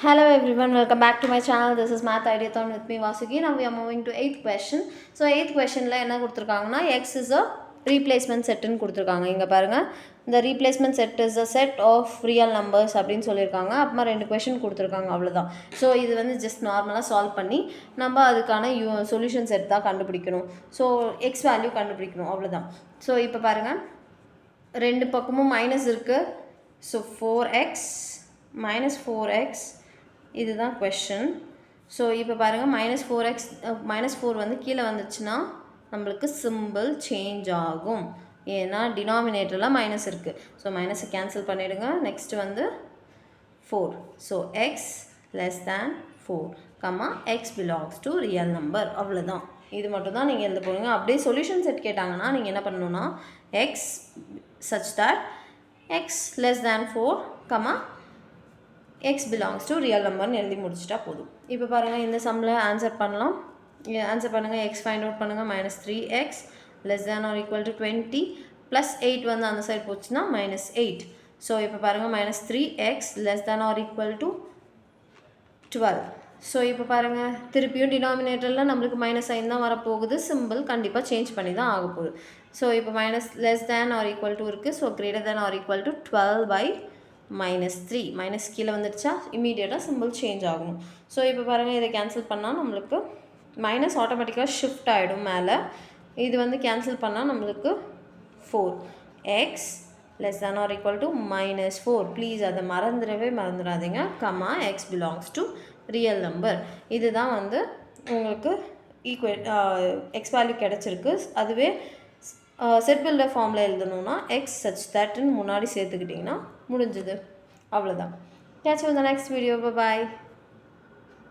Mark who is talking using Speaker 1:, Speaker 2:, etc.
Speaker 1: Hello everyone, welcome back to my channel. This is Math Ideathon with me Vasuki. Now we are moving to 8th question. So 8th question la enna kuduthirukanga x is a replacement set nu kuduthirukanga. Inga parunga the replacement set is a set of real numbers அப்படினு சொல்லிருக்காங்க. அப்புறமா ரெண்டு question கொடுத்திருக்காங்க அவ்வளவுதான். So இது வந்து just நார்மலாக solve பண்ணி நம்ம அதுக்கான சொல்யூஷன் செட் தான் கண்டுபிடிக்கணும். ஸோ எக்ஸ் வேல்யூ கண்டுபிடிக்கணும் அவ்வளோதான். ஸோ இப்போ பாருங்கள் ரெண்டு பக்கமும் மைனஸ் இருக்குது. ஸோ 4x minus 4x இதுதான் கொஷின். ஸோ இப்போ பாருங்கள் -4 வந்து கீழே வந்துச்சுன்னா நம்மளுக்கு சிம்பிள் சேஞ்ச் ஆகும். ஏன்னா டினாமினேட்டரில் மைனஸ் இருக்குது. ஸோ மைனஸை கேன்சல் பண்ணிவிடுங்க. நெக்ஸ்ட்டு வந்து 4. So X less than 4 X belongs to real number. அவ்வளோதான். இது மட்டும் தான் நீங்கள் எழுத போகிறீங்க. அப்படியே சொல்யூஷன் செட் கேட்டாங்கன்னா நீங்கள் என்ன பண்ணணுன்னா X such that X less than 4 x belongs to real number எழுதி முடிச்சிட்டா போதும். இப்போ பாருங்கள் இந்த சம்மில் ஆன்சர் பண்ணலாம். ஆன்சர் பண்ணுங்கள். x ஃபைண்ட் அவுட் பண்ணுங்கள். -3x less than or equal to 20 + 8 வந்து அந்த சைடு போச்சுன்னா -8. ஸோ இப்போ பாருங்கள் -3x less than or equal to 12. So இப்போ பாருங்கள் திருப்பியும் டினாமினேட்டரில் நம்மளுக்கு மைனஸ் சைன் தான் வரப்போகுது. சிம்பிள் கண்டிப்பாக சேஞ்ச் பண்ணி தான் ஆக போகுது. ஸோ இப்போ less than or equal to இருக்குது. So greater than or equal to 12/-3 minus கீழே வந்துடுச்சா இமீடியட்டாக சிம்பிள் சேஞ்ச் ஆகும். ஸோ இப்போ பாருங்கள் இதை கேன்சல் பண்ணால் நம்மளுக்கு மைனஸ் ஆட்டோமேட்டிக்காக ஷிஃப்ட் ஆகிடும் மேலே. இது வந்து கேன்சல் பண்ணால் நம்மளுக்கு 4x less than or equal to -4. Please அதை மறந்துடாதீங்க. X belongs to real number. இதுதான் வந்து உங்களுக்கு எக்ஸ் வேல்யூ கிடச்சிருக்கு. அதுவே செட் பில்டர் ஃபார்மில் எழுதணுன்னா எக்ஸ் சச் தட்னு முன்னாடி சேர்த்துக்கிட்டிங்கன்னா முடிஞ்சது. அவ்வளோதான். Catch you in the next video. By.